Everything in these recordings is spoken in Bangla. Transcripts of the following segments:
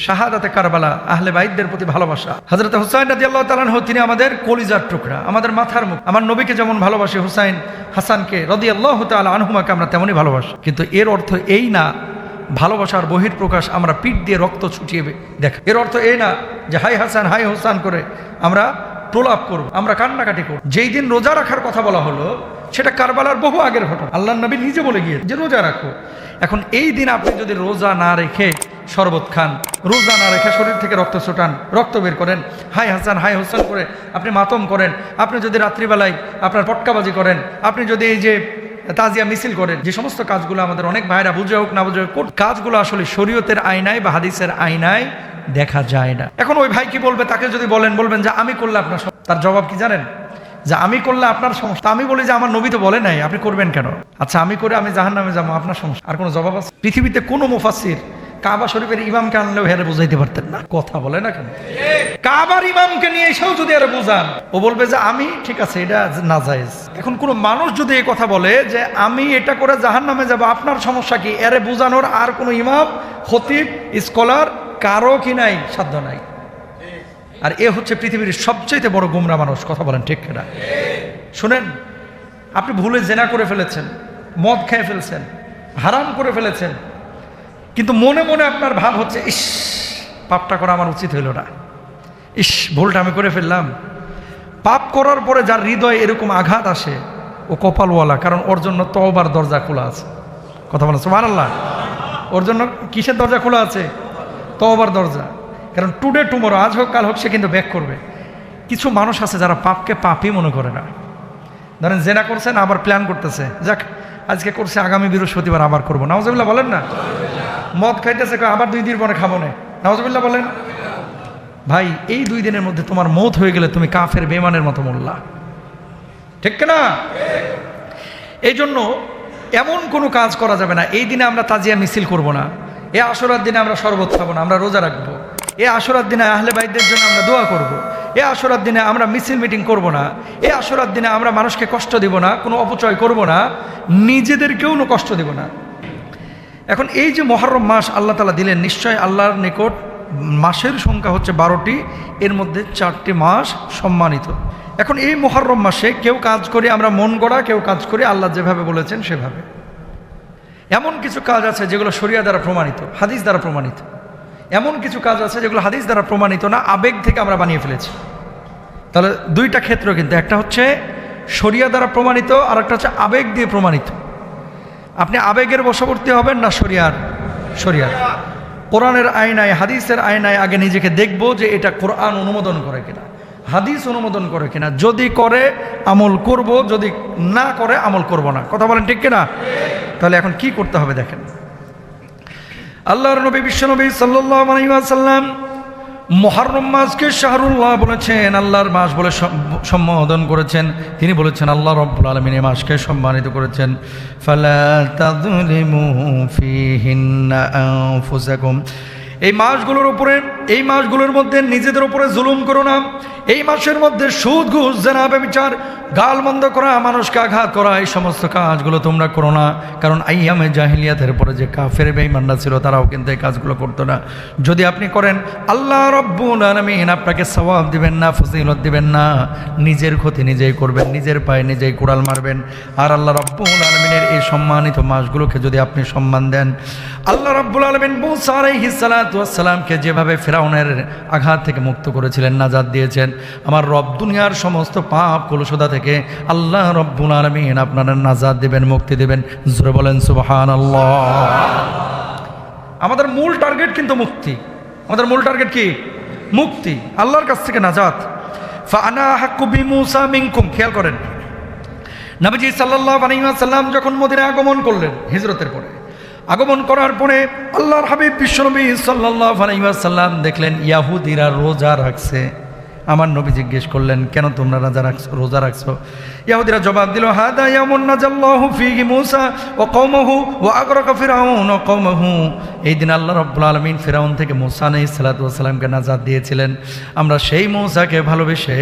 শাহাদাতে কারবালা, আহলে বাইতদের প্রতি ভালোবাসা। হযরত হুসাইন রাদিয়াল্লাহু তাআলা আনহু তিনি আমাদের কলিজার টুকরা, আমাদের মাথার মুখ। আমার নবীকে যেমন ভালোবাসি, হুসাইন হাসানকে রাদিয়াল্লাহু তাআলা আনহুমাকে আমরা তেমনই ভালোবাসি। কিন্তু এর অর্থ এই না ভালোবাসার বহিঃপ্রকাশ আমরা পিঠ দিয়ে রক্ত ছুটিয়ে দেখা। এর অর্থ এই না যে হাই হাসান হাই হুসান করে আমরা প্রলাপ করব, আমরা কান্নাকাটি করব। যেই দিন রোজা রাখার কথা বলা হলো সেটা কারবালার বহু আগের ঘটনা। আল্লাহর নবী নিজে বলে গিয়ে যে রোজা রাখো। এখন এই দিন আপনি যদি রোজা না রেখে শরবত খান, রোজা না রেখে শরীর থেকে রক্ত ছোটান, রক্ত বের করেন, হাই হাসান হাই হোসেন করে আপনি মাতম করেন, আপনি যদি রাত্রিবেলায় আপনার পটকাবাজি করেন, আপনি যদি এই যে তাজিয়া মিছিল করেন, যে সমস্ত কাজগুলো আমাদের অনেক ভাইরা বুঝে হোক না বুঝে হোক, কাজগুলো আসলে শরীয়তের আয়নায় বা হাদিসের আয়নায় দেখা যায় না। এখন ওই ভাই কি বলবে? তাকে যদি বলবেন যে আমি করলে আপনার, তার জবাব কি জানেন? যে আমি করলে আপনার সমস্যা। আমি বলি যে আমার নবী তো বলে নাই, আপনি করবেন কেন? আচ্ছা আমি করে আমি জাহান্নামে যাবো, আপনার সমস্যা। আর কোনো জবাব আছে? পৃথিবীতে কোনো মুফাসসির কাবা শরীফের ইমামকে আনলেও হেরে বুঝাইতে পারতেন না। কথা বলে না কেন? কাবার ইমামকে নিয়ে এসেও যদি আরে বুঝান, ও বলবে যে আমি ঠিক আছে, এটা নাজায়েজ। এখন কোনো মানুষ যদি এই কথা বলে যে আমি এটা করে জাহান্নামে যাব, আপনার সমস্যা কি? এরে বুঝানোর আর কোনো ইমাম, খতিব, স্কলার কারো কি নাই, সাধ্য নাই। আর এ হচ্ছে পৃথিবীর সবচেয়ে বড় গুমরা মানুষ। কথা বলেন ঠিক না? শুনেন, আপনি ভুলে জেনা করে ফেলেছেন, মদ খেয়ে ফেলছেন, হারাম করে ফেলেছেন, কিন্তু মনে মনে আপনার ভাব হচ্ছে ইস পাপটা করা আমার উচিত হইল না, ইস ভুলটা আমি করে ফেললাম। পাপ করার পরে যার হৃদয়ে এরকম আঘাত আসে ও কপালওয়ালা, কারণ ওর জন্য তওবার দরজা খোলা আছে। কথা বলেন সুবহানাল্লাহ। ওর জন্য কিসের দরজা খোলা আছে? তওবার দরজা। কারণ টুডে টুমোরো, আজ হোক কাল হোক, সে কিন্তু ব্যাক করবে। কিছু মানুষ আছে যারা পাপকে পাপই মনে করে না। ধরেন জেনা করছেন, আবার প্ল্যান করতেছে, যাক আজকে করছে, আগামী বৃহস্পতিবার আবার করবো। নাউজুবিল্লাহ বলেন না? মদ খাইতেছে, আবার 2 দিন পরে খাবো না। নাউজুবিল্লাহ বলেন। ভাই এই 2 দিনের মধ্যে তোমার মৌত হয়ে গেলে তুমি কাফের বেঈমানের মতো মরলা, ঠিক না? এই জন্য এমন কোনো কাজ করা যাবে না। এই দিনে আমরা তাজিয়া মিছিল করব না, এ আশুরার দিনে আমরা শরবত খাবো না, আমরা রোজা রাখবো। এ আশুরার দিনে আহলে বাইতদের জন্য আমরা দোয়া করব। এ আশুরার দিনে আমরা মিছিল মিটিং করব না। এ আশুরার দিনে আমরা মানুষকে কষ্ট দিব না, কোনো অপচয় করব না, নিজেদেরকেও কষ্ট দিব না। এখন এই যে মুহররম মাস আল্লাহ তাআলা দিলেন, নিশ্চয় আল্লাহর নিকট মাসের সংখ্যা হচ্ছে 12টি, এর মধ্যে 4টি মাস সম্মানিত। এখন এই মুহররম মাসে কেউ কাজ করি আমরা মন গড়া, কেউ কাজ করি আল্লাহ যেভাবে বলেছেন সেভাবে। এমন কিছু কাজ আছে যেগুলো শরিয়া দ্বারা প্রমাণিত, হাদিস দ্বারা প্রমাণিত। এমন কিছু কাজ আছে যেগুলো হাদিস দ্বারা প্রমাণিত না, আবেগ থেকে আমরা বানিয়ে ফেলেছি। তাহলে 2টা ক্ষেত্র কিন্তু, একটা হচ্ছে শরিয়া দ্বারা প্রমাণিত, আর একটা হচ্ছে আবেগ দিয়ে প্রমাণিত। আপনি আবেগের বশবর্তী হবেন না শরিয়ার? কোরআনের আয়নায়, হাদিসের আয়নায় আগে নিজেকে দেখব যে এটা কোরআন অনুমোদন করে কিনা, হাদিস অনুমোদন করে কিনা। যদি করে আমল করব, যদি না করে আমল করব না। কথা বলেন ঠিক কিনা? তাহলে এখন কি করতে হবে দেখেন। আল্লাহর নবী বিশ্বনবী সাল্লাল্লাহু আলাইহি ওয়াসাল্লাম মুহররম মাসকে শাহরুল্লাহ বলেছেন, আল্লাহর মাস বলে সম্বোধন করেছেন। তিনি বলেছেন আল্লাহ রাব্বুল আলামিন এই মাসকে সম্মানিত করেছেন, ফালা তাযলিমু ফীহিন্না আনফুসাকুম। এই মাসগুলোর উপরে, এই মাসগুলোর মধ্যে নিজেদের উপরে জুলুম করো না। এই মাসের মধ্যে সুদ, ঘুষ, জেনা, ব্যভিচার, গালমন্দ করা, মানুষকে আঘাত করা, এই সমস্ত কাজগুলো তোমরা করো না। কারণ আইয়ামে জাহিলিয়াতের পরে যে কাফের বেঈমানরা ছিল তারাও কিন্তু এই কাজগুলো করতো না। যদি আপনি করেন আল্লাহ রাব্বুল আলামিন আপনাকে সওয়াব দিবেন না, ফজিলত দিবেন না, নিজের ক্ষতি নিজেই করবেন, নিজের পায়ে নিজেই কুড়াল মারবেন। আর আল্লাহ রাব্বুল আলামিনের এই সম্মানিত মাসগুলোকে যদি আপনি সম্মান দেন, আল্লাহ রাব্বুল আলামিন মুসা আলাইহিস সালাতু ওয়াস সালামকে যেভাবে ফিরআউনের আঘাত থেকে মুক্ত করেছিলেন, নাজাত দিয়েছেন, আমার রব দুনিয়ার সমস্ত পাপ কলুষতা থেকে আল্লাহ রাব্বুল আলামিন আপনারা নাজাত দিবেন, মুক্তি দিবেন। জোরে বলেন সুবহানাল্লাহ। আমাদের মূল টার্গেট কিন্তু মুক্তি। আমাদের মূল টার্গেট কি? মুক্তি, আল্লাহর কাছ থেকে নাজাত। ফাআনা হাক্কু বিমুসা মিনকুম। খেয়াল করেন, নবীজি সাল্লাল্লাহু আলাইহি ওয়াসাল্লাম যখন মদিনায় আগমন করলেন, হিজরতের পরে আগমন করার পরে আল্লাহর হাবিব বিশ্বনবী সাল্লাল্লাহু আলাইহি ওয়াসাল্লাম দেখলেন ইহুদিরা রোজা রাখছে আমার নবী জিজ্ঞেস করলেন, কেন তোমরা রোজা রাখছো? ইহুদিরা জবাব দিল, হাদা ইয়াউমুন নাজাল্লাহু ফীহি মূসা ওয়া কওমাহু ওয়া আগরাকা ফিরআউন ওয়া কওমাহু। এই দিন আল্লাহ রাব্বুল আলামিন ফিরআউন থেকে মূসা আলাইহিস সালাতু ওয়াস সালামকে নাজাত দিয়েছিলেন। আমরা সেই মূসাকে ভালোবেসে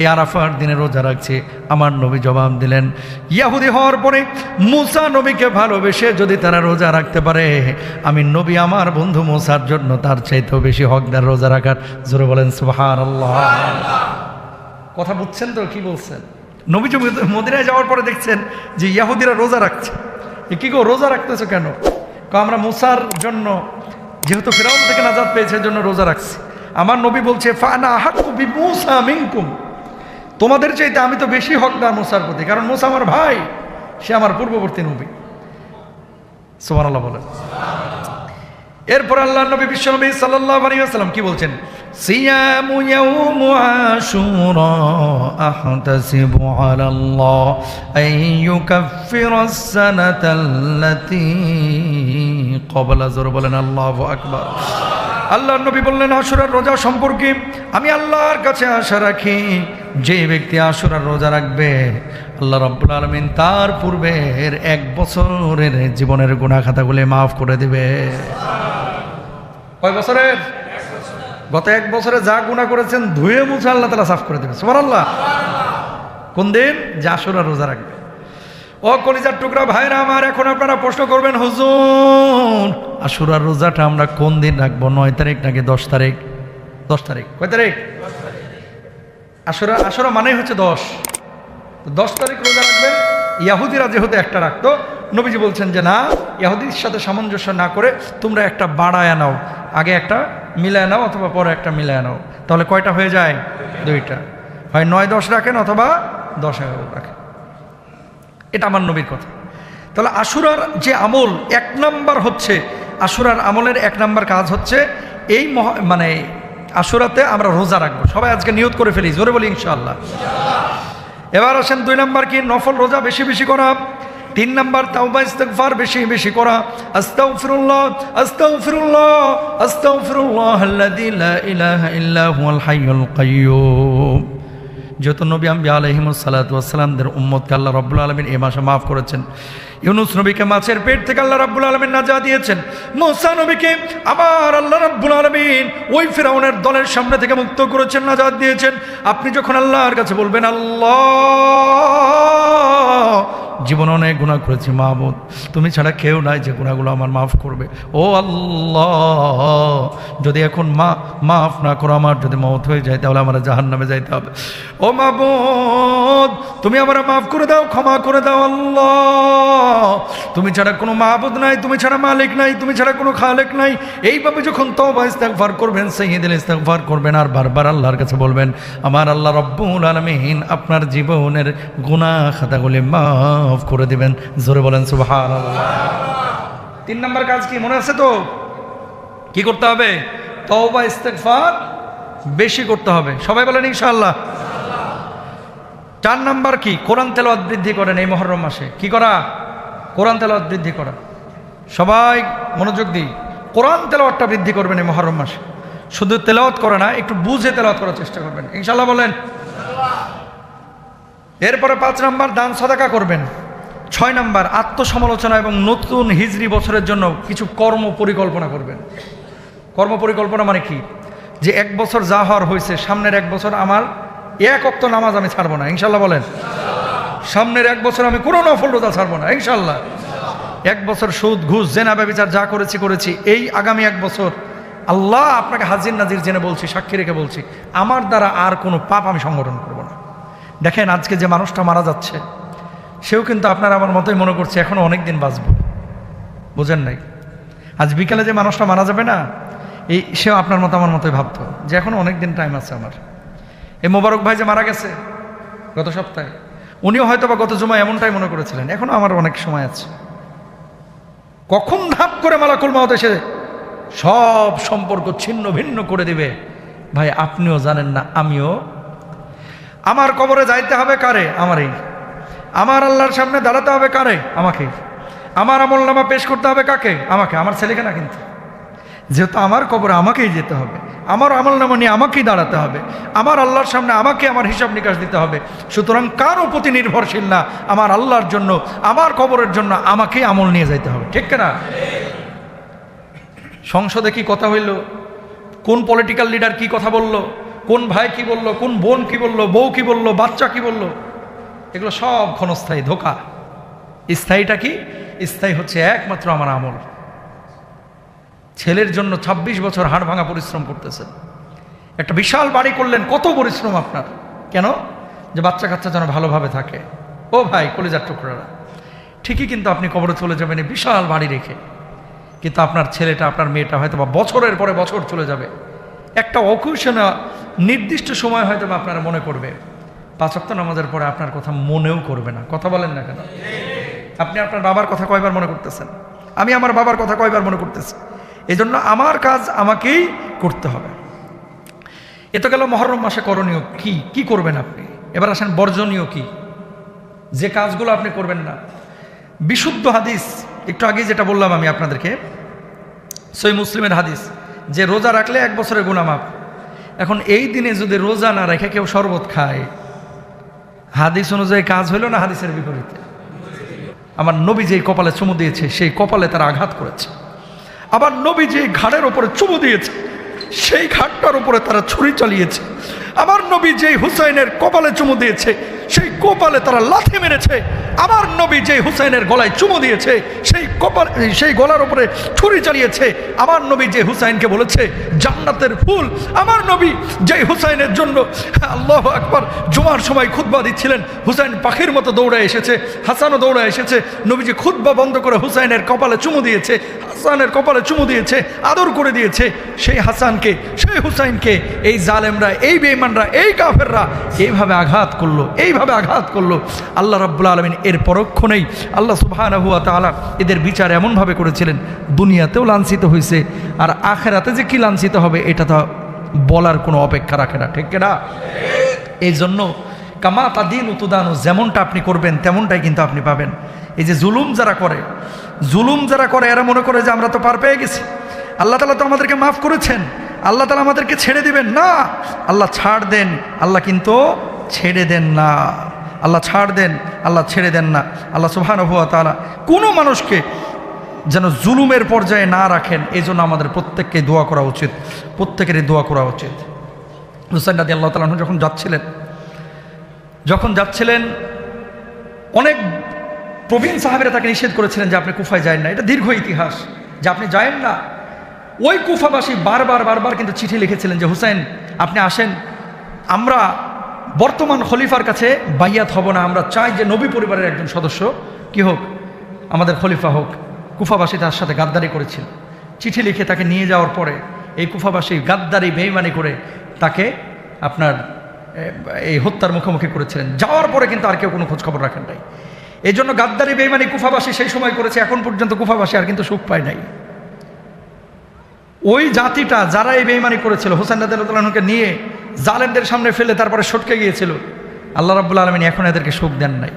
এই আরাফার দিনে রোজা রাখছি। আমার নবী জবাব দিলেন, ইহুদি হওয়ার পরে মূসা নবীকে ভালোবেসে যদি তারা রোজা রাখতে পারে, আমি নবী আমার বন্ধু মূসার জন্য তার চাইতেও বেশি হকদার রোজা রাখার। জোরে বলেন সুবহানাল্লাহ। কথা বুঝছেন তো কি বলছেন? নবী মদিনায় যাওয়ার পরে দেখছেন যে ইহুদিরা রোজা রাখছে। কি গো, রোজা রাখতেছো কেন? আমরা মূসার জন্য, যেহেতু ফিরআউন থেকে নাজাত পেয়েছে জন্য রোজা রাখছি। আমার নবী বলছে, ফানা আহাক্কু বিমূসা মিনকুম, তোমাদের চাইতে আমি তো বেশি হকদার মূসার প্রতি, কারণ মূসা আমার ভাই, সে আমার পূর্ববর্তী নবী। সুবহানাল্লাহ বলেন। এরপর আল্লাহর নবী বিশ্বনবী সাল্লাল্লাহু আলাইহি ওয়াসাল্লাম কি বলছেন? সিয়ামু ইয়াউমু আশুরা আহতাসিবু আলাল্লাহ আন ইউকাফফিরাস সানাতাল্লাতী ক্বাবলা। জোরে বলেন আল্লাহু আকবার। আল্লাহর নবী বললেন, আশুরার রোজা সম্পর্কে আমি আল্লাহর কাছে আশা রাখি, যে ব্যক্তি আশুরার রোজা রাখবে আল্লাহ রাব্বুল আলামিন তার পূর্বের 1 বছরের জীবনের গুনাহ খাতাগুলো মাফ করে দিবে। কয় বছরের? গত 1 বছরে যা গুনাহ করেছেন ধুয়ে মুছে আল্লাহ তাআলা সাফ করে দেবে। সুবহানাল্লাহ। কোন দিন? যে আশুরার রোজা রাখবে। ও কলিজার টুকরা ভাইরা আমার, এখন আপনারা প্রশ্ন করবেন, হুজুর আশুরার রোজাটা আমরা কোন দিন রাখবো? 9 তারিখ নাকি 10 তারিখ? 10 তারিখ। কয় তারিখ? আশুরা মানেই হচ্ছে 10। 10 তারিখ রোজা রাখবেন। ইহুদিরা যেহেতু একটা রাখতো, নবীজি বলছেন যে না, ইহুদির সাথে সামঞ্জস্য না করে তোমরা একটা বাড়ায় নাও, আগে একটা মিলায় নাও অথবা পরে একটা মিলায় নাও, তাহলে কয়টা হয়ে যায়? 2টা। হয় 9-10 রাখেন অথবা 10-11 রাখেন। এটা আমার নবীর কথা। তাহলে আশুরার যে আমল 1 নাম্বার হচ্ছে, আশুরার আমলের 1 নাম্বার কাজ হচ্ছে এই মানে আশুরাতে আমরা রোজা রাখবো। সবাই আজকে নিয়ত করে ফেলি, জোরে বলি ইনশাআল্লাহ। এবার আসেন 2 নাম্বার কি? নফল রোজা বেশি বেশি করা। 3 নাম্বার তাওবা ইস্তিগফার বেশি বেশি করা। আস্তাগফিরুল্লাহ আস্তাগফিরুল্লাহ আস্তাগফিরুল্লাহাল্লাযী লা ইলাহা ইল্লা হুয়াল হাইয়ুল কাইয়্যুম। যেহেতু নবী আম্বিয়া আলাইহিমুস সালাতু ওয়াস সালামদের উম্মতকে আল্লাহ রাব্বুল আলামিন এই মাসে মাফ করেছেন। ইউনুস নবীকে মাছের পেট থেকে আল্লাহ রাব্বুল আলামিন নাজাত দিয়েছেন। মূসা নবীকে আবার আল্লাহ রাব্বুল আলামিন ওই ফিরআউনের দলের সামনে থেকে মুক্ত করেছেন, নাজাত দিয়েছেন। আপনি যখন আল্লাহর কাছে বলবেন, আল্লাহ জীবনে অনেক গুনাহ করেছি মাহবুদ, তুমি ছাড়া কেউ নাই যে গুনাহগুলো আমার মাফ করবে। ও আল্লাহ, যদি এখন মাফ না করো, আমার যদি মওত হয়ে যায় তাহলে আমার জাহান্নামে যাইতে হবে। ও মাহবুদ, তুমি আমার মাফ করে দাও, ক্ষমা করে দাও। আল্লাহ, তুমি ছাড়া কোনো মাহবুদ নাই, তুমি ছাড়া মালিক নাই, তুমি ছাড়া কোনো খালেক নাই। এইভাবে যখন তওবা ইস্তিগফার করবেন, সাইয়্যিদুল ইস্তিগফার করবেন, আর বারবার আল্লাহর কাছে বলবেন, আমার আল্লাহ রাব্বুল আলামিন আপনার জীবনের গুনাহ খাতাগুলি মাফ করে দিবেন। জোরে বলেন সুবহানাল্লাহ। 3 নাম্বার কাজ কি মনে আছে তো? কি করতে হবে? তওবা ইস্তিগফার বেশি করতে হবে। সবাই বলেন ইনশাআল্লাহ। 4 নাম্বার কি? কোরআন তেলাওয়াত বৃদ্ধি করেন এই মুহররম মাসে। কি করা? কোরআন তেলাওয়াত বৃদ্ধি করা। সবাই মনোযোগ দিই, কোরআন তেলাওয়াতটা বৃদ্ধি করবেন এই মুহররম মাসে। শুধু তেলাওয়াত করে না, একটু বুঝে তেলাওয়াত করার চেষ্টা করবেন ইনশাআল্লাহ বলেন। এরপরে 5 নাম্বার দান সাদাকা করবেন। 6 নাম্বার আত্মসমালোচনা এবং নতুন হিজরি বছরের জন্য কিছু কর্ম পরিকল্পনা করবেন। কর্ম পরিকল্পনা মানে কি? যে 1 বছর যা হওয়ার হয়েছে, সামনের 1 বছর আমার 1 ওয়াক্ত নামাজ আমি ছাড়বো না ইনশাআল্লাহ বলেন। সামনের 1 বছর আমি কোনো নফল রোজা ছাড়বো না ইনশাআল্লাহ। 1 বছর সুদ ঘুষ জেনা ব্যভিচার যা করেছি, এই আগামী 1 বছর আল্লাহ আপনাকে হাজির নাজির জেনে বলছি, সাক্ষী রেখে বলছি, আমার দ্বারা আর কোনো পাপ আমি সংগঠন করব না। দেখেন আজকে যে মানুষটা মারা যাচ্ছে, সেও কিন্তু আপনার আমার মতোই মনে করছে এখনো অনেক দিন বাঁচব। বুঝেন নাই? আজ বিকালে যে মানুষটা মারা যাবে না, সেও আপনার মতো আমার মতোই ভাবতো যে এখনো অনেক দিন টাইম আছে আমার। এই মোবারক ভাই যে মারা গেছে গত সপ্তাহে, উনিও হয়তো বা গত জুমায় এমনটাই মনে করেছিলেন, এখনো আমার অনেক সময় আছে। কখন ধাপ করে মালাকুল মাউত এসে সব সম্পর্ক ছিন্ন ভিন্ন করে দিবে ভাই আপনিও জানেন না, আমিও। আমার কবরে যাইতে হবে কারে? আমারই। আমার আল্লাহর সামনে দাঁড়াতে হবে কারে? আমাকে। আমার আমলনামা পেশ করতে হবে কাকে? আমাকে, আমার ছেলেকে না। কিন্তু যেহেতু আমার কবরে আমাকেই যেতে হবে, আমার আমলনামা নিয়ে আমাকেই দাঁড়াতে হবে, আমার আল্লাহর সামনে আমাকে আমার হিসাব নিকাশ দিতে হবে। সুতরাং কারো প্রতি নির্ভরশীল না, আমার আল্লাহর জন্য, আমার কবরের জন্য আমাকেই আমল নিয়ে যাইতে হবে, ঠিক না? সংসদে কি কথা হইল, কোন পলিটিক্যাল লিডার কি কথা বলল, কোন ভাই কি বলল, কোন বোন কি বলল, বউ কি বলল, বাচ্চা কি বলল, এগুলো সব ক্ষণস্থায়ী ধোঁকা। স্থায়ীটা কি? স্থায়ী হচ্ছে একমাত্র আমার আমল। ছেলের জন্য 26 বছর হাড় ভাঙা পরিশ্রম করতেছেন, একটা বিশাল বাড়ি করলেন, কত পরিশ্রম আপনার, কেন? যে বাচ্চা কাচ্চা যেন ভালোভাবে থাকে। ও ভাই কলিজার টুকরারা, ঠিকই কিন্তু আপনি কবরে চলে যাবেন এই বিশাল বাড়ি রেখে, কিন্তু আপনার ছেলেটা, আপনার মেয়েটা হয়তো বা বছরের পরে বছর চলে যাবে, একটা অকুশনে নির্দিষ্ট সময় হয়তো বা আপনারা মনে করবে, 5 ওয়াক্ত নামাজের পরে আপনার কথা মনেও করবে না। কথা বলেন না কেন? আপনি আপনার বাবার কথা কয়বার মনে করতেছেন? আমি আমার বাবার কথা কয়বার মনে করতেছি? এই জন্য আমার কাজ আমাকেই করতে হবে। এ তো গেল মহরম মাসে করণীয় কি কি করবেন আপনি। এবার আসেন বর্জনীয় কি, যে কাজগুলো আপনি করবেন না। বিশুদ্ধ হাদিস, একটু আগে যেটা বললাম আমি আপনাদেরকে, সহিহ মুসলিমের হাদিস, যে রোজা রাখলে 1 বছরের গুনাহ মাফ। এখন এই দিনে যদি রোজা না রেখে কেউ শরবত খায়, হাদিস অনুযায়ী কাজ হইল না হাদিসের বিপরীতে? আমার নবী যেই কপালে চুমু দিয়েছে সেই কপালে তারা আঘাত করেছে। আবার নবী যে ঘাড়ের ওপরে চুমু দিয়েছে সেই ঘাটটার উপরে তারা ছুরি চালিয়েছে। আমার নবী যেই হুসাইনের কপালে চুমু দিয়েছে সেই কপালে তারা লাথি মেরেছে। আমার নবী যেই হুসাইনের গলায় চুমু দিয়েছে সেই গলার উপরে ছুরি চালিয়েছে। আমার নবী যে হুসাইনকে বলেছে জান্নাতের ফুল, আমার নবী যেই হুসাইনের জন্য, আল্লাহু আকবার, জুমার সময় খুতবা দিচ্ছিলেন, হুসাইন পাখির মতো দৌড়ায় এসেছে, হাসানও দৌড়ায় এসেছে, নবীজি খুতবা বন্ধ করে হুসাইনের কপালে চুমু দিয়েছে, হাসানের কপালে চুমু দিয়েছে, আদর করে দিয়েছে। সেই হাসানকে, সেই হুসাইনকে এই জালেমরা, এই বেঈমানরা, এই কাফেররা এইভাবে আঘাত করলো, এইভাবে আঘাত করলো। আল্লাহ রাব্বুল আলামিন এর পরক্ষণেই আল্লাহ সুবহানাহু ওয়া তাআলা এদের বিচার এমনভাবে করেছিলেন, দুনিয়াতেও লাঞ্ছিত হয়েছে, আর আখিরাতে যে কি লাঞ্ছিত হবে এটা তো বলার কোনো অপেক্ষা রাখে না, ঠিক না? এই জন্য কামা তাদিন উতুদানু, যেমনটা আপনি করবেন তেমনটাই কিন্তু আপনি পাবেন। এই যে জুলুম যারা করে এরা মনে করে যে আমরা তো পার পেয়ে গেছি, আল্লাহ তাআলা তো আমাদেরকে মাফ করেছেন, আল্লাহ তাআলা আমাদেরকে ছেড়ে দিবেন না। আল্লাহ ছাড় দেন, আল্লাহ কিন্তু ছেড়ে দেন না। আল্লাহ ছাড় দেন, আল্লাহ ছেড়ে দেন না। আল্লাহ সুবহানাহু ওয়া তাআলা কোনো মানুষকে যেন জুলুমের পর্যায়ে না রাখেন, এই জন্য আমাদের প্রত্যেককে দোয়া করা উচিত, প্রত্যেকেরই দোয়া করা উচিত। হুসাইন রাদিয়াল্লাহু তাআলা আনহু যখন যাচ্ছিলেন অনেক প্রবীণ সাহাবীরা তাকে নিষেধ করেছিলেন যে আপনি কুফায় যায়েন না। এটা দীর্ঘ ইতিহাস যে আপনি যায়েন না। ওই কুফাবাসী বারবার কিন্তু চিঠি লিখেছিলেন যে হুসাইন আপনি আসেন, আমরা বর্তমান খলিফার কাছে বাইয়াত হব না, আমরা চাই যে নবী পরিবারের একজন সদস্য কি হোক, আমাদের খলিফা হোক। কুফাবাসী তার সাথে গাদ্দারি করেছিল। চিঠি লিখে তাকে নিয়ে যাওয়ার পরে এই কুফাবাসী গাদ্দারি বেঈমানি করে তাকে আপনার এই হত্যার মুখোমুখি করেছিলেন। যাওয়ার পরে কিন্তু আর কেউ কোনো খোঁজখবর রাখেন নাই। এই জন্য গাদ্দারি বেঈমানি কুফাবাসী সেই সময় করেছে, এখন পর্যন্ত কুফাবাসী আর কিন্তু সুখ পায় নাই। ওই জাতিটা যারা এই বেঈমানি করেছিল, হুসাইন রাদিয়াল্লাহু তাআলাকে নিয়ে জালেমদের সামনে ফেলে তারপরে সটকে গিয়েছিল, আল্লাহ রাব্বুল আলামিন এখন এদেরকে সুখ দেন নাই,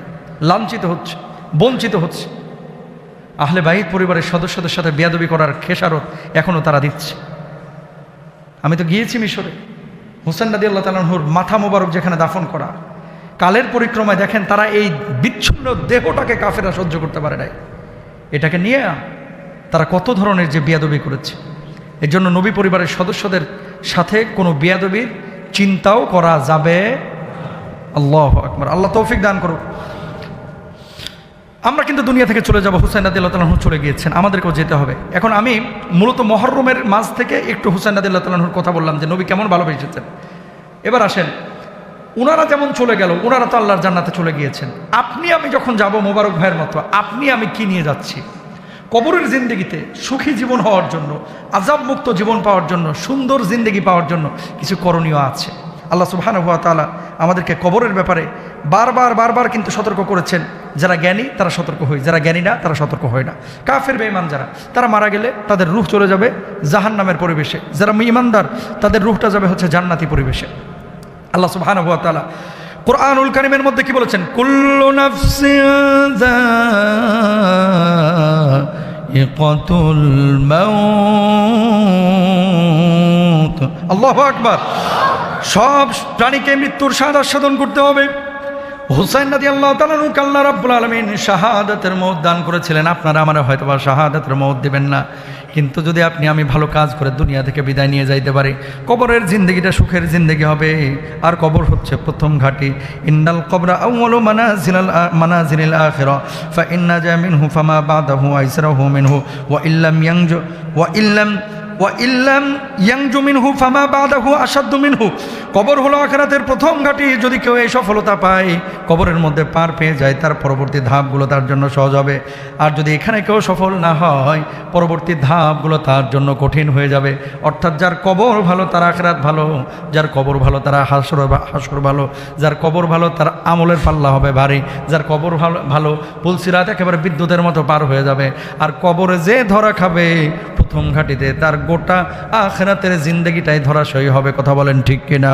লাঞ্ছিত হচ্ছে, বঞ্চিত হচ্ছে। আহলে বাইত পরিবারের সদস্যদের সাথে বেয়াদবি করার খেসারত এখনও তারা দিচ্ছে। আমি তো গিয়েছি মিশরে, হুসাইন রাদিয়াল্লাহু তাআলার মাথা মোবারক যেখানে দাফন করা, কালের পরিক্রমায় দেখেন তারা এই বিচ্ছিন্ন দেহটাকে কাফেররা সহ্য করতে পারে নাই। এটাকে নিয়ে তারা কত ধরনের যে বেয়াদবি করেছে। এর জন্য নবী পরিবারের সদস্যদের সাথে কোনো বেয়াদবির চিন্তাও করা যাবে। আল্লাহু আকবার, আল্লাহ তৌফিক দান করুক। আমরা কিন্তু দুনিয়া থেকে চলে যাব, হুসাইন রাদিয়াল্লাহু তাআলা চলে গিয়েছেন, আমাদেরকেও যেতে হবে। এখন আমি মূলত মুহররমের মাঝ থেকে একটু হুসাইন রাদিয়াল্লাহু তাআলার কথা বললাম যে নবী কেমন ভালোবেসেছেন। এবার আসেন, উনারা যেমন চলে গেল, উনারা তো আল্লাহর জান্নাতে চলে গিয়েছেন। আপনি আমি যখন যাব মোবারক ভাইয়ের মতো, আপনি আমি কি নিয়ে যাচ্ছি? কবরের জিন্দেগিতে সুখী জীবন হওয়ার জন্য, আযাব মুক্ত জীবন পাওয়ার জন্য, সুন্দর জিন্দেগি পাওয়ার জন্য কিছু করণীয় আছে। আল্লাহ সুবহানাহু ওয়া তাআলা আমাদেরকে কবরের ব্যাপারে বারবার কিন্তু সতর্ক করেছেন। যারা জ্ঞানী তারা সতর্ক হয়, যারা জ্ঞানী না তারা সতর্ক হয় না। কাফের বেঈমান যারা, তারা মারা গেলে তাদের রূহ চলে যাবে জাহান্নামের পরিবেশে, যারা ঈমানদার তাদের রূহটা যাবে হচ্ছে জান্নাতি পরিবেশে। আল্লাহ সুবহানাহু ওয়া তাআলা কুরআনুল কারীমের মধ্যে কি বলেছেন? কুল্লু নাফসিন যায়িকাতুল মাউত মাউত। আল্লাহু আকবার। সব প্রাণীকে মৃত্যুর শাহাদাত সাধন করতে হবে। হুসাইন রাদিয়াল্লাহু তাআলা আনহুকে আল্লাহ রাব্বুল আলামিন শাহাদাতের মওত দান করেছিলেন। আপনারা আমার হয়তোবা শাহাদাতের মওত দিবেন না, কিন্তু যদি আপনি আমি ভালো কাজ করে দুনিয়া থেকে বিদায় নিয়ে যাইতে পারি, কবরের জিন্দেগিটা সুখের জিন্দেগি হবে। আর কবর হচ্ছে প্রথম ঘাঁটি। ইন্নাল কবরা আউয়ালু মানাজিলিল আখিরা ফা ইন্না জা মিনহু ফামা বাদাহু আইসরাহু মিনহু ওয়া ইল্লাম ইয়ানজু মিনহু ফামা বাদাহু আশাদ্দু মিনহু। কবর হলো আখিরাতের প্রথম ঘাঁটি। যদি কেউ এই সফলতা পায়, কবরের মধ্যে পার পেয়ে যায়, তার পরবর্তী ধাপগুলো তার জন্য সহজ হবে। আর যদি এখানে কেউ সফল না হয়, পরবর্তী ধাপগুলো তার জন্য কঠিন হয়ে যাবে। অর্থাৎ যার কবর ভালো তার আখিরাত ভালো, যার কবর ভালো তার হাসর ভালো, যার কবর ভালো তার আমলের পাল্লা হবে ভারী, যার কবর ভালো পুলসিরাত একেবারে বিদ্যুতের মতো পার হয়ে যাবে। আর কবরে যে ধরা খাবে প্রথম ঘাটিতে, তার গোটা আখিরাতের জিন্দেগিটাই ধরাশয়ী হবে। কথা বলেন ঠিক কিনা?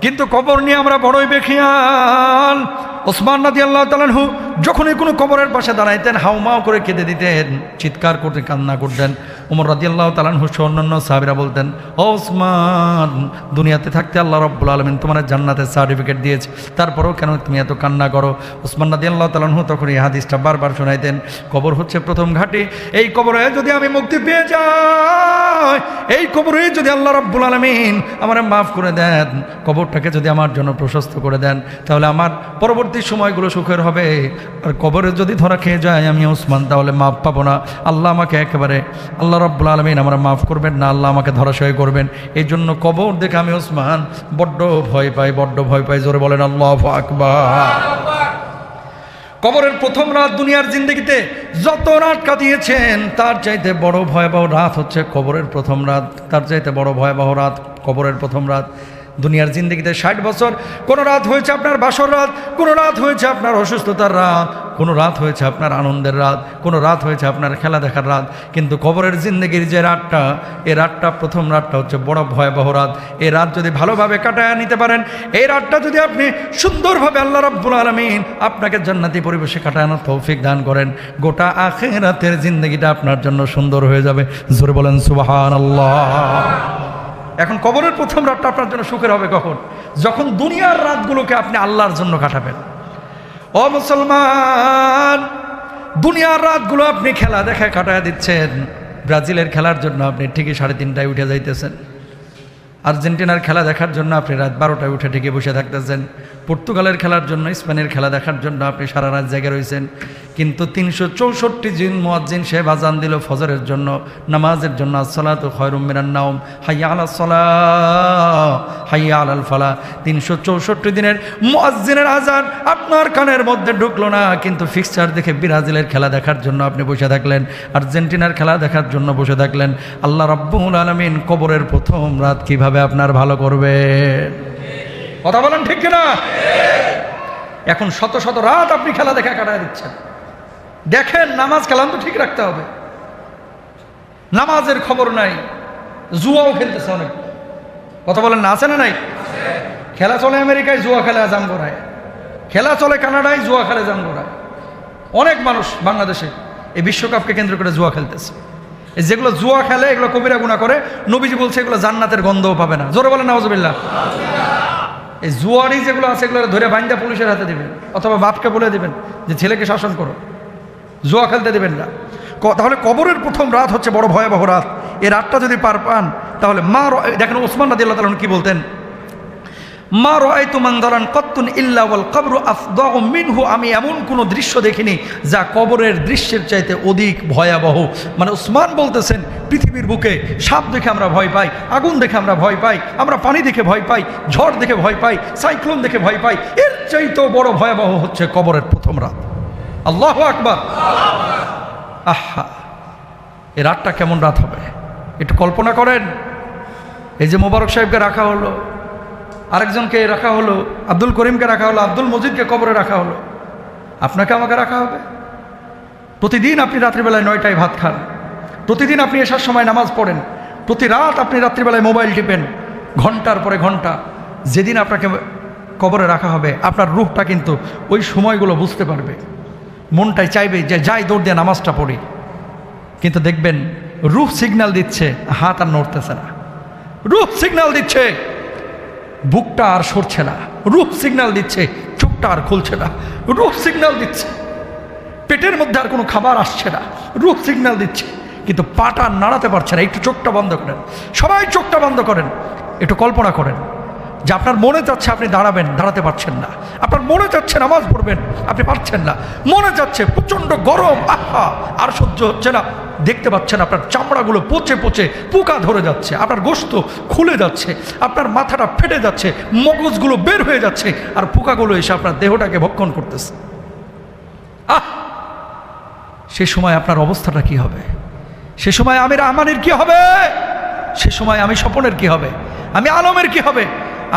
কিন্তু কবর নিয়ে আমরা বড়ই বেখিয়াল। ওসমান রাদিয়াল্লাহু তাআলা আনহু যখনই কোনো কবরের পাশে দাঁড়াইতেন, হাউমাউ করে কেঁদে দিতেন, চিৎকার করতে কান্না করতেন। ওমর রাদিয়াল্লাহু তাআলা আনহু সহ অন্যান্য সাহাবীরা বলতেন, ও ওসমান, দুনিয়াতে থাকতে আল্লাহ রাব্বুল আলামিন তোমার জান্নাতের সার্টিফিকেট দিয়েছে, তারপরেও কেন তুমি এত কান্না করো? ওসমান রাদিয়াল্লাহু তাআলা আনহু তখন এই হাদিসটা বারবার শোনাইতেন। কবর হচ্ছে প্রথম ঘাঁটি। এই কবরে যদি আমি মুক্তি পেয়ে যাই, এই কবরে যদি আল্লাহ রাব্বুল আলামিন আমার মাফ করে দেন, কবরটাকে যদি আমার জন্য প্রশস্ত করে দেন, তাহলে আমার পরবর্তী সময়গুলো সুখের হবে। আর কবরে যদি ধরা খেয়ে যায় আমি ওসমান, তাহলে মাফ পাবো না। আল্লাহ আমাকে একেবারে, আল্লাহ রাব্বুল আলামিন আমার মাফ করবেন না, আল্লাহ আমাকে ধরাশয় করবেন। এই জন্য কবর দেখে আমি ওসমান বড্ড ভয় পাই, বড্ড ভয় পাই। জোরে বলেন আল্লাহু আকবার। কবরের প্রথম রাত দুনিয়ার জিন্দেগিতে যত রাত কাটিয়েছেন, তার চাইতে বড় ভয়াবহ রাত হচ্ছে কবরের প্রথম রাত। তার চাইতে বড় ভয়াবহ রাত কবরের প্রথম রাত। দুনিয়ার জিন্দেগিতে 60 বছর, কোনো রাত হয়েছে আপনার বাসর রাত, কোনো রাত হয়েছে আপনার অসুস্থতার রাত, কোনো রাত হয়েছে আপনার আনন্দের রাত, কোনো রাত হয়েছে আপনার খেলা দেখার রাত। কিন্তু কবরের জিন্দেগির যে রাতটা, এই রাতটা, প্রথম রাতটা হচ্ছে বড় ভয়াবহ রাত। এই রাত যদি ভালোভাবে কাটায় নিতে পারেন, এই রাতটা যদি আপনি সুন্দরভাবে আল্লাহ রাব্বুল আলামিন আপনাকে জান্নাতি পরিবেশে কাটানোর তৌফিক দান করেন, গোটা আখিরাতের জিন্দেগিটা আপনার জন্য সুন্দর হয়ে যাবে। জোরে বলেন সুবহানাল্লাহ। এখন কবরের প্রথম রাতটা আপনার জন্য সুখের হবে কখন? যখন দুনিয়ার রাতগুলোকে আপনি আল্লাহর জন্য কাটাবেন। ও মুসলমান, দুনিয়ার রাতগুলো আপনি খেলা দেখায় কাটায় দিচ্ছেন। ব্রাজিলের খেলার জন্য আপনি ঠিকই 3:30টায় উঠে যাইতেছেন, আর্জেন্টিনার খেলা দেখার জন্য আপনি রাত 12টায় উঠে ঠিকই বসে থাকতেছেন, পর্তুগালের খেলার জন্য, স্পেনের খেলা দেখার জন্য আপনি সারা রাত জেগে রয়েছেন। কিন্তু 364 দিন মুয়াজ্জিন সাহেব আজান দিল ফজরের জন্য, নামাজের জন্য, আসসালাতু খায়রুম মিনান নাওম, হাইয়া আলাস সালাহ, হাইয়া আলাল ফালাহ। 364 দিনের মুয়াজ্জিনের আজান আপনার কানের মধ্যে ঢুকলো না, কিন্তু ফিক্সচার দেখে ব্রাজিলের খেলা দেখার জন্য আপনি বসে থাকলেন, আর্জেন্টিনার খেলা দেখার জন্য বসে থাকলেন। আল্লাহ রাব্বুল আলামিন কবরের প্রথম রাত কিভাবে আপনার ভালো করবে? কথা বলেন ঠিক কিনা? এখন শত শত রাত আপনি খেলা দেখা কাটায় দিচ্ছেন। দেখেন, নামাজ কালাম তো ঠিক রাখতে হবে, নামাজের খবর নাই, জুয়াও খেলতেছে অনেক। কথা বলেন না, আছে না নাই? খেলা চলে আমেরিকায়, জুয়া খেলে আজান করায়, খেলা চলে কানাডায়, জুয়া খেলে আজান করায়। অনেক মানুষ বাংলাদেশে এই বিশ্বকাপকে কেন্দ্র করে জুয়া খেলতেছে। এই যেগুলো জুয়া খেলে এগুলো কবিরা গুনাহ করে, নবীজি বলছে এগুলো জান্নাতের গন্ধও পাবে না। জোরে বলেন নাউজুবিল্লাহ। এই জুয়ারি যেগুলো আছে এগুলো ধরে বাইন্দা পুলিশের হাতে দিবেন, অথবা বাপকে বলে দিবেন যে ছেলেকে শাসন করো, জুয়া খেলতে দেবেন না। তাহলে কবরের প্রথম রাত হচ্ছে বড় ভয়াবহ রাত। এই রাতটা যদি পার পান, তাহলে দেখেন ওসমান রাদিয়াল্লাহু তাআলা কি বলতেন, মা রাআইতু মানজারান কাত্তুন ইল্লা ওয়াল কবরু আফদাউ মিনহু। আমি এমন কোনো দৃশ্য দেখিনি যা কবরের দৃশ্যের চাইতে অধিক ভয়াবহ। মানে ওসমান বলতেছেন, পৃথিবীর বুকে সাপ দেখে আমরা ভয় পাই, আগুন দেখে আমরা ভয় পাই, আমরা পানি দেখে ভয় পাই, ঝড় দেখে ভয় পাই, সাইক্লোন দেখে ভয় পাই, এর চাইতেও বড় ভয়াবহ হচ্ছে কবরের প্রথম রাত। আল্লাহু আকবার। আহা, এই রাতটা কেমন রাত হবে একটু কল্পনা করেন। এই যে মোবারক সাহেবকে রাখা হলো, আরেকজনকে রাখা হলো, আব্দুল করিমকে রাখা হলো, আব্দুল মজিদকে কবরে রাখা হলো, আপনাকে আমাকে রাখা হবে। প্রতিদিন আপনি রাত্রিবেলায় 9টায় ভাত খান, প্রতিদিন আপনি এসার সময় নামাজ পড়েন, প্রতি রাত আপনি রাত্রিবেলায় মোবাইল টিপেন ঘন্টার পরে ঘন্টা। যেদিন আপনাকে কবরে রাখা হবে, আপনার রূহটা কিন্তু ওই সময়গুলো বুঝতে পারবে, মনটাই চাইবে যে যাই দৌড় দিয়ে নামাজটা পড়ি। কিন্তু দেখবেন রূহ সিগন্যাল দিচ্ছে, হাত আর নড়তেছে না। রূহ সিগন্যাল দিচ্ছে, বুকটা আর সরছে না। রূহ সিগন্যাল দিচ্ছে, চোখটা আর খুলছে না। রূহ সিগন্যাল দিচ্ছে, পেটের মধ্যে আর কোনো খাবার আসছে না। রূহ সিগন্যাল দিচ্ছে, কিন্তু পাটা নাড়াতে পারছে না। একটু চোখটা বন্ধ করেন, সবাই চোখটা বন্ধ করেন, একটু কল্পনা করেন যে আপনার মনে যাচ্ছে আপনি দাঁড়াবেন, দাঁড়াতে পারছেন না। আপনার মনে যাচ্ছে নামাজ পড়বেন, আপনি পারছেন না। মনে যাচ্ছে প্রচণ্ড গরম, আহা আর সহ্য হচ্ছে না। দেখতে পাচ্ছেন আপনার চামড়াগুলো পচে পচে পোকা ধরে যাচ্ছে, আপনার গোশত খুলে যাচ্ছে, আপনার মাথাটা ফেটে যাচ্ছে, মগজগুলো বের হয়ে যাচ্ছে, আর পোকাগুলো এসে আপনার দেহটাকে ভক্ষণ করতেছে। সে সময় আপনার অবস্থাটা কি হবে? সে সময় আমি রহমানের কি হবে? সে সময় আমি স্বপনের কি হবে? আমি আলমের কি হবে?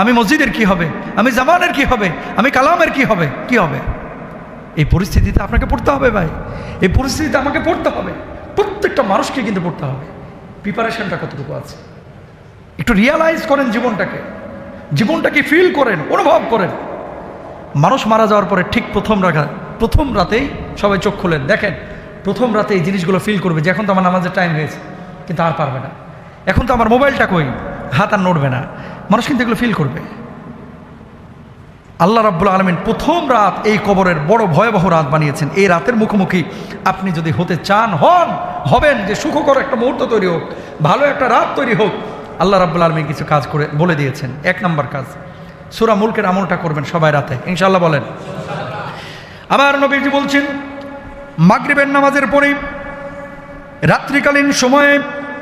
আমি মসজিদের কি হবে? আমি জামানের কি হবে? আমি কালামের কি হবে? কি হবে? এই পরিস্থিতিতে আপনাকে পড়তে হবে ভাই, এই পরিস্থিতিতে আমাকে পড়তে হবে। প্রত্যেকটা মানুষকে কিন্তু পড়তে হবে। প্রিপারেশনটা কতটুকু আছে একটু রিয়ালাইজ করেন, জীবনটাকে ফিল করেন, অনুভব করেন। মানুষ মারা যাওয়ার পরে ঠিক প্রথম রাতেই সবাই চোখ খোলেন, দেখেন প্রথম রাতে এই জিনিসগুলো ফিল করবে যে এখন তো আমার নামাজের টাইম হয়েছে, কিন্তু আর পারবে না। এখন তো আমার মোবাইলটা কই, হাত আর নড়বে না। মানুষ কিন্তু এগুলো ফিল করবে। আল্লাহ রাব্বুল আলামিন প্রথম রাত এই কবরের বড় ভয়াবহ রাত বানিয়েছেন। এই রাতের মুখোমুখি আপনি যদি হতে চান, হবেন, যে সুখকর একটা মুহূর্ত তৈরি হোক, ভালো একটা রাত তৈরি হোক, আল্লাহ রাব্বুল আলামিন কিছু কাজ করে বলে দিয়েছেন। 1 নম্বর কাজ, সূরা মুলকের আমলটা করবেন সবাই রাতে, ইনশাআল্লাহ বলেন। আমার নবীজি বলছেন, মাগরিবের নামাজের পরে রাত্রিকালীন সময়ে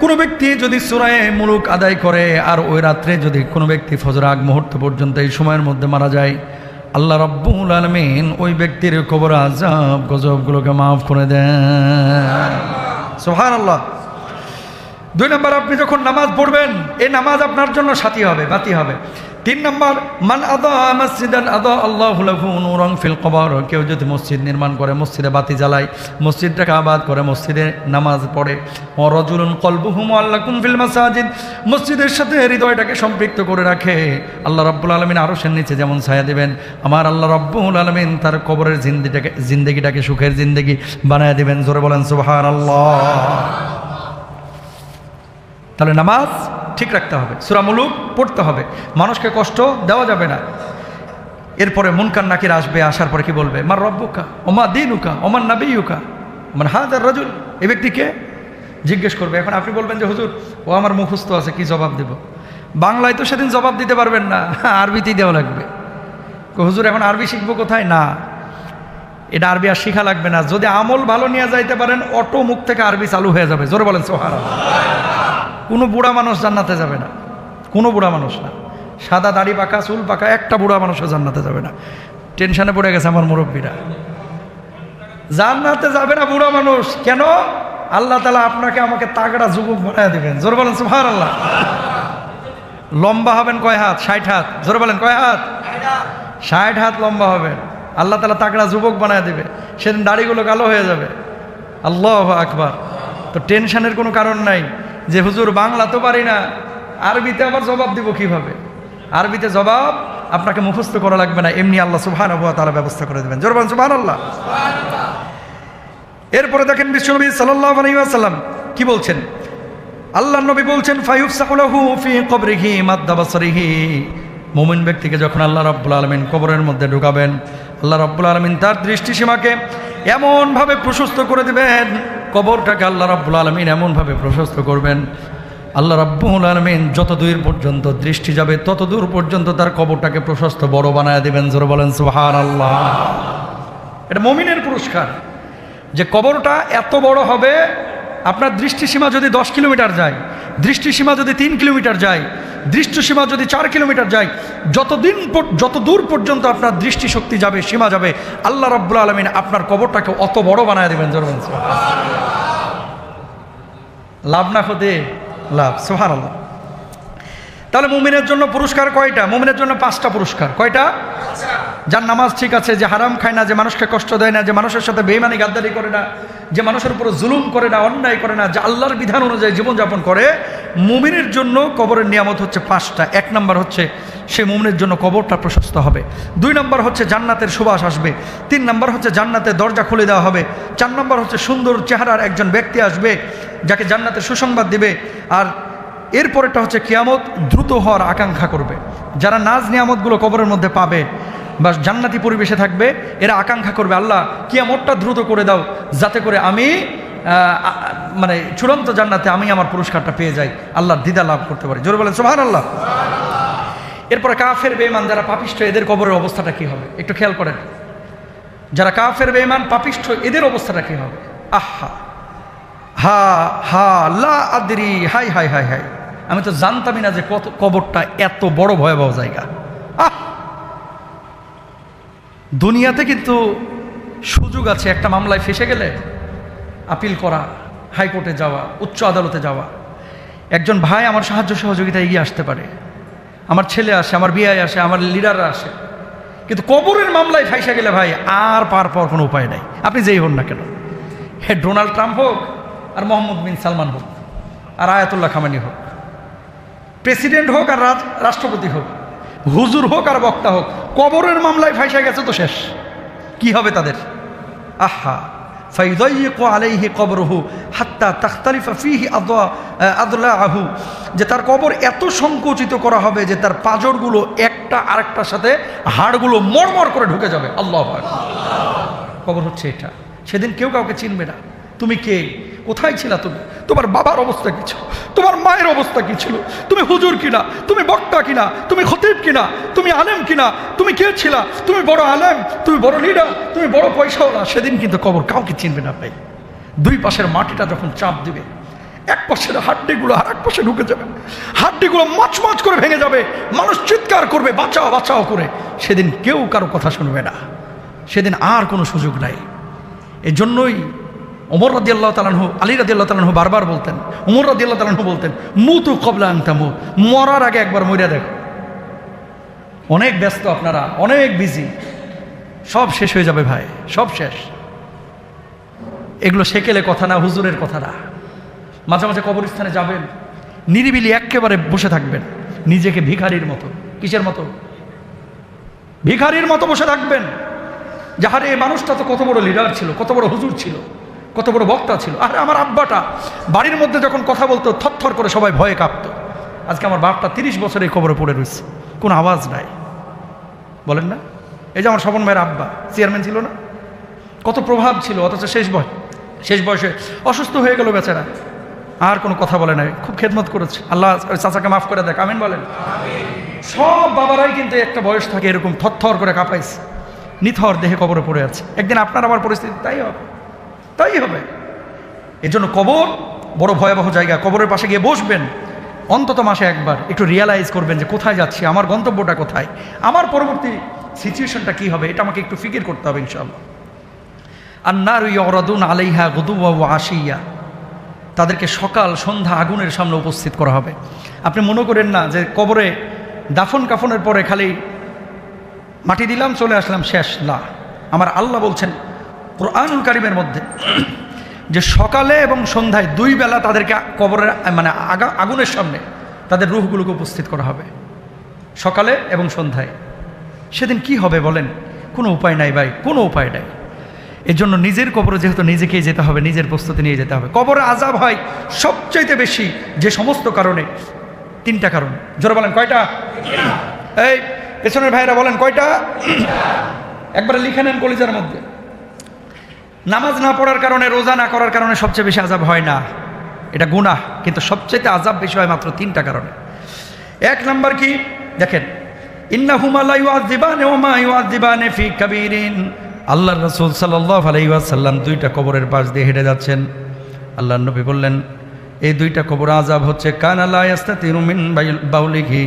কোনো ব্যক্তি যদি সূরা মুলক আদায় করে, আর ওই রাত্রে যদি কোনো ব্যক্তি ফজর আগ মুহূর্ত পর্যন্ত এই সময়ের মধ্যে মারা যায়, আল্লাহ রাব্বুল আলামিন ওই ব্যক্তির কবর আযাব গজবগুলোকে মাফ করে দেন। সুবহানাল্লাহ। 2 নম্বর, আপনি যখন নামাজ পড়বেন, এই নামাজ আপনার জন্য সাথী হবে, বাতি হবে। 3 নম্বর, মান আদা মসজিদান আদা আল্লাহু লাহু নূরান ফিল কবর। কেউ যদি মসজিদ নির্মাণ করে, মসজিদে বাতি জ্বালায়, মসজিদটাকে আবাদ করে, মসজিদে নামাজ পড়ে, ওয়া রাজুলুন কলবুহু মুআল্লাকুন ফিল মাসাজিদ, মসজিদের সাথে হৃদয়টাকে সম্পৃক্ত করে রাখে, আল্লাহ রাব্বুল আলামিন আরশের নিচে যেমন ছায়া দিবেন, আমার আল্লাহ রাব্বুল আলামিন তার কবরের জিন্দেগিটাকে সুখের জিন্দেগি বানায় দিবেন। জোরে বলেন সুবহানাল্লাহ। তাহলে নামাজ ঠিক রাখতে হবে, সূরা মুলুক পড়তে হবে, মানুষকে কষ্ট দেওয়া যাবে না। এরপরে মুনকার নাকির আসবে, আসার পরে কি বলবে? মার রব্বুকা ওমা দীনুকা ওমান নাবিয়ুকা মান হাযার রাজুল। এই ব্যক্তিকে জিজ্ঞেস করবে। এখন আপনি বলবেন যে হুজুর ও আমার মুখস্থ আছে, কি জবাব দেব? বাংলায় তো সেদিন জবাব দিতে পারবেন না, আরবিতেই দেওয়া লাগবে। হুজুর এখন আরবি শিখবো কোথায়? না, এটা আরবি আর শিখা লাগবে না। যদি আমল ভালো নিয়ে যাইতে পারেন, অটো মুখ থেকে আরবি চালু হয়ে যাবে। জোরে বলেন সুবহানাল্লাহ। কোনো বুড়া মানুষ জান্নাতে যাবে না, কোনো বুড়া মানুষ না। সাদা দাড়ি পাকা, চুল পাকা একটা বুড়া মানুষও জান্নাতে যাবে না। টেনশনে পড়ে গেছে আমার মুরব্বীরা। জান্নাতে যাবে না বুড়া মানুষ। কেন? আল্লাহ তাআলা আপনাকে আমাকে তাগড়া যুবক বানায় দিবেন। জোরে বলেন সুবহানাল্লাহ। লম্বা হবেন কয় হাত? 60 হাত। জোরে বলেন কয় হাত? 60 হাত লম্বা হবেন। আল্লাহ তাআলা তাগড়া যুবক বানায় দিবে। সেদিন দাড়িগুলো কালো হয়ে যাবে। আল্লাহু আকবার। তো টেনশনের কোনো কারণ নাই যে হুজুর বাংলা তো পারি না, আরবিতে আবার জবাব দিব কিভাবে? আরবিতে জবাব আপনাকে মুখস্থ করা লাগবে না, এমনি আল্লাহ সুবহানাহু ওয়া তাআলা ব্যবস্থা করে দেবেন। জোরে বলেন সুবহানাল্লাহ। এরপরে দেখেন বিশ্বনবী সাল্লাল্লাহু আলাইহি ওয়াসাল্লাম কি বলছেন? আল্লাহর নবী বলছেন, ফায়ুফসাহু লাহু ফি কবরিহি মাদ্দা বাসরিহি। মুমিন ব্যক্তিকে যখন আল্লাহ রাব্বুল আলামিন কবরের মধ্যে ঢুকাবেন, আল্লাহ রাব্বুল আলামিন তার দৃষ্টিসীমাকে এমনভাবে প্রশস্ত করে দিবেন, কবরটাকে আল্লাহ রাব্বুল আলামিন এমনভাবে প্রশস্ত করবেন, আল্লাহ রাব্বুল আলামিন যত দূর পর্যন্ত দৃষ্টি যাবে তত দূর পর্যন্ত তার কবরটাকে প্রশস্ত বড় বানায় দিবেন। জোরে বলেন সুবহানাল্লাহ। এটা মুমিনের পুরস্কার, যে কবরটা এত বড় হবে। আপনার দৃষ্টিসীমা যদি 10 কিলোমিটার যায়, দৃষ্টিসীমা যদি 3 কিলোমিটার যায়, দৃষ্টিসীমা যদি 4 কিলোমিটার যায়, যত দূর পর্যন্ত আপনার দৃষ্টিশক্তি যাবে, সীমা যাবে, আল্লাহ রাব্বুল আলামিন আপনার কবরটাকে অত বড় বানায় দেবেন। জোরে বলেন সুবহানাল্লাহ। লাভ না ক্ষতি? লাভ। সুবহানাল্লাহ। তাহলে মুমিনের জন্য পুরস্কার কয়টা? মুমিনের জন্য 5টা পুরস্কার। কয়টা? যার নামাজ ঠিক আছে, যে হারাম খায় না, যে মানুষকে কষ্ট দেয় না, যে মানুষের সাথে বেঈমানি গাদ্দারি করে না, যে মানুষের উপর জুলুম করে না, অন্যায় করে না, যে আল্লাহর বিধান অনুযায়ী জীবনযাপন করে, মুমিনের জন্য কবরের নিয়ামত হচ্ছে 5টা। 1 নম্বর হচ্ছে সে মুমিনের জন্য কবরটা প্রশস্ত হবে। 2 নম্বর হচ্ছে জান্নাতের সুবাস আসবে। 3 নম্বর হচ্ছে জান্নাতের দরজা খুলে দেওয়া হবে। 4 নম্বর হচ্ছে সুন্দর চেহারার একজন ব্যক্তি আসবে যাকে জান্নাতের সুসংবাদ দিবে। আর এরপরেটা হচ্ছে কিয়ামত দ্রুত হওয়ার আকাঙ্ক্ষা করবে। যারা নাজ নিয়ামতগুলো কবরের মধ্যে পাবে বা জান্নাতি পরিবেশে থাকবে, এরা আকাঙ্ক্ষা করবে, আল্লাহ কিয়ামতটা দ্রুত করে দাও, যাতে করে আমি মানে চূড়ান্ত জান্নাতে আমি আমার পুরস্কারটা পেয়ে যাই, আল্লাহর দিদা লাভ করতে পারি। জোরে বলেন সুবহানাল্লাহ। এরপরে কাফের বেঈমান যারা পাপিষ্ঠ, এদের কবরের অবস্থাটা কি হবে একটু খেয়াল করেন। যারা কাফের বেঈমান পাপিষ্ঠ, এদের অবস্থাটা কি হবে? আহা হা হা লা Adori, high high high high, আমি তো জানতামই না যে কত কবরটা এত বড় ভয়াবহ জায়গা। দুনিয়াতে কিন্তু সুযোগ আছে, একটা মামলায় ফেসে গেলে আপিল করা, হাইকোর্টে যাওয়া, উচ্চ আদালতে যাওয়া। একজন ভাই আমার সাহায্য সহযোগিতা এগিয়ে আসতে পারে, আমার ছেলে আসে, আমার বিয়ে আসে, আমার লিডাররা আসে, কিন্তু কবরের মামলায় ফাইসা গেলে ভাই আর পার পাওয়ার কোনো উপায় নাই। আপনি যেই হন না কেন, হে ডোনাল্ড ট্রাম্প হোক, আর মোহাম্মদ বিন সালমান হোক, আর আয়াতুল্লাহ খামেনি হোক, প্রেসিডেন্ট হোক আর রাষ্ট্রপতি হোক, হুজুর হোক আর বক্তা হোক, কবরের মামলায় ফাইসা গেছে তো শেষ। কি হবে তাদের? আহা ফায়ুযায়্যিকু আলাইহি কবরুহু হাত্তা তাখতালিফা ফীহি আদলাহু, যে তার কবর এত সংকুচিত করা হবে যে তার পাঁজরগুলো একটা আরেকটার সাথে হাড়গুলো মরমর করে ঢুকে যাবে। আল্লাহু আকবার। কবর হচ্ছে এটা। সেদিন কেউ কাউকে চিনবে না। তুমি কে? কোথায় ছিলা তুমি? তোমার বাবার অবস্থা কি ছিল? তোমার মায়ের অবস্থা কি ছিল? তুমি হুজুর কিনা? তুমি বক্তা কিনা? তুমি খতিব কিনা? তুমি আলেম কিনা? তুমি কে ছিলা? তুমি বড় আলেম? তুমি বড় লিডার? তুমি বড় পয়সাওয়ালা? সেদিন কিন্তু কবর কাউকে চিনবে না ভাই। 2 পাশের মাটিটা যখন চাপ দিবে, এক পাশের হাড্ডিগুলো আর এক পাশে ঢুকে যাবে, হাড্ডিগুলো মচমচ করে ভেঙে যাবে, মানুষ চিৎকার করবে বাঁচাও বাঁচাও করে। সেদিন কেউ কারো কথা শুনবে না, সেদিন আর কোনো সুযোগ নাই। এজন্যই ওমর রাদিয়াল্লাহু তাআলা আনহু, আলী রাদিয়াল্লাহু তাআলা আনহু বারবার বলতেন, ওমর রাদিয়াল্লাহু তাআলা আনহু বলতেন, মুতু ক্বাবলা আন তামুত, মরার আগে একবার মরিয়া দেখো। অনেক ব্যস্ত আপনারা, অনেক বিজি, সব শেষ হয়ে যাবে ভাই, সব শেষ। এগুলো সেকেলে কথা না, হুজুরের কথা না। মাঝে মাঝে কবরস্থানে যাবেন, নিরিবিলি একেবারে বসে থাকবেন, নিজেকে ভিখারির মতো। কিসের মতো? ভিখারির মতো বসে থাকবেন। যাহারে এই মানুষটা তো কত বড় লিডার ছিল, কত বড় হুজুর ছিল, কত বড় বক্তা ছিল। আরে আমার আব্বাটা বাড়ির মধ্যে যখন কথা বলতো থরথর করে সবাই ভয়ে কাঁপতো। আজকে আমার বাপটা 30 বছরে কবরে পড়ে রয়েছে, কোনো আওয়াজ নাই। বলেন না? এই যে আমার স্বপন ভাইয়ের আব্বা চেয়ারম্যান ছিল না, কত প্রভাব ছিল, অথচ শেষ বয়সে অসুস্থ হয়ে গেল বেচারা, আর কোনো কথা বলে নাই। খুব খেদমত করেছে, আল্লাহ চাচাকে মাফ করে দেখ, আমিন বলেন। সব বাবারাই কিন্তু একটা বয়স থাকে এরকম থরথর করে কাঁপাইছে, নিথর দেহে কবরে পড়ে আছে। একদিন আপনার আমার পরিস্থিতি তাই হবে। এজন্য কবর বড় ভয়াবহ জায়গা। কবরের পাশে গিয়ে বসবেন, অন্তত মাসে একবার একটু রিয়ালাইজ করবেন যে কোথায় যাচ্ছি, আমার গন্তব্যটা কোথায়, আমার পরবর্তী সিচুয়েশনটা কি হবে, এটা আমাকে একটু ফিকির করতে হবে ইনশাআল্লাহ। আন-নারু ইউরাদুনা আলাইহা গুদুওয়া ওয়া আশিয়া, তাদেরকে সকাল সন্ধ্যা আগুনের সামনে উপস্থিত করা হবে। আপনি মনে করেন না যে কবরে দাফন কাফনের পরে খালি মাটি দিলাম চলে আসলাম শেষ, না। আমার আল্লাহ বলছেন কুরআনুল কারীমের মধ্যে যে সকালে এবং সন্ধ্যায় 2 বেলা তাদেরকে কবরের মানে আগুনের সামনে তাদের রূহগুলোকে উপস্থিত করা হবে, সকালে এবং সন্ধ্যায়। সেদিন কি হবে বলেন? কোনো উপায় নাই ভাই, কোনো উপায় নাই। এর জন্য নিজের কবরে যেহেতু নিজেকেই যেতে হবে, নিজের প্রস্তুতি নিয়ে যেতে হবে। কবরে আযাব হয় সবচাইতে বেশি যে সমস্ত কারণে, 3টা কারণ। জোরে বলেন কয়টা? এই পেছনের ভাইরা বলেন কয়টা? একবারে লিখে নেন কলিজার মধ্যে। নামাজ না পড়ার কারণে, রোজা না করার কারণে সবচেয়ে বেশি আযাব হয় না, এটা গুনাহ, কিন্তু সবচেয়ে আযাব বেশি হয় মাত্র 3টা কারণে। 1 নাম্বার কি দেখেন, ইন্নাহুমা লা ইউআযিবানি ওয়া মা ইউআযিবানি ফি কাবীরিন। আল্লাহর রাসূল সাল্লাল্লাহু আলাইহি ওয়াসাল্লাম 2টা কবরের পাশ দিয়ে হেঁটে যাচ্ছেন। আল্লাহর নবী বললেন এই 2টা কবর আযাব হচ্ছে কানা লা ইস্তাতিরু মিন বাউলিহি,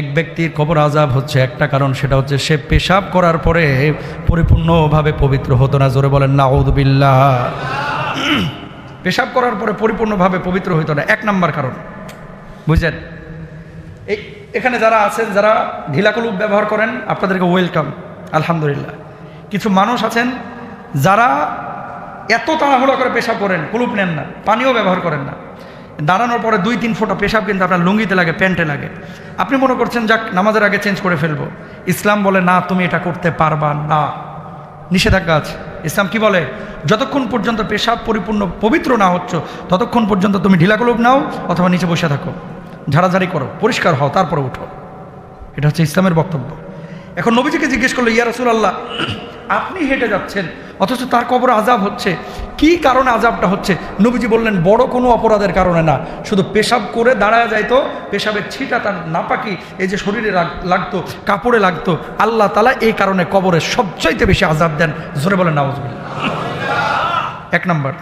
এক ব্যক্তির কবর আযাব হচ্ছে একটা কারণ, সেটা হচ্ছে সে পেশাব করার পরে পরিপূর্ণভাবে পবিত্র হতো না। জোরে বলেন নাউযুবিল্লাহ। পেশাব করার পরে পরিপূর্ণভাবে পবিত্র হতো না, 1 নাম্বার কারণ। বুঝলেন? এখানে যারা আছেন, যারা ঢিলা কলুপ ব্যবহার করেন, আপনাদেরকে ওয়েলকাম, আলহামদুলিল্লাহ। কিছু মানুষ আছেন যারা এত তাড়াহুড়ো করে পেশাব করেন, কুলুপ নেন না, পানিও ব্যবহার করেন না। দাঁড়ানোর পরে 2-3 ফোঁটা পেশাব কিন্তু আপনার লুঙ্গিতে লাগে, প্যান্টে লাগে। আপনি মনে করছেন যাক নামাজের আগে চেঞ্জ করে ফেলবো। ইসলাম বলে না, তুমি এটা করতে পারবা না, নিষেধাজ্ঞা আছে। ইসলাম কি বলে? যতক্ষণ পর্যন্ত পেশাব পরিপূর্ণ পবিত্র না হচ্ছ ততক্ষণ পর্যন্ত তুমি ঢিলা কলুপ নাও অথবা নিচে বসে থাকো, ঝাড়াঝাড়ি করো, পরিষ্কার হও, তারপরে উঠো। এটা হচ্ছে ইসলামের বক্তব্য। এখন নবীজিকে জিজ্ঞেস করলো, ইয়া রাসূলুল্লাহ, আপনি হেঁটে যাচ্ছেন অথচ তার কবরে আযাব হচ্ছে, কি কারণে আযাবটা হচ্ছে? নবীজি বললেন, বড় কোনো অপরাধের কারণে না, শুধু পেশাব করে দাঁড়ায় যাইতো, পেশাবের ছিটা তার নাপাকি এই যে শরীরে লাগতো, কাপড়ে লাগতো, আল্লাহ তাআলা এই কারণে কবরে সবচাইতে বেশি আযাব দেন। জোরে বলেন নাউযুবিল্লাহ। 1 নম্বর।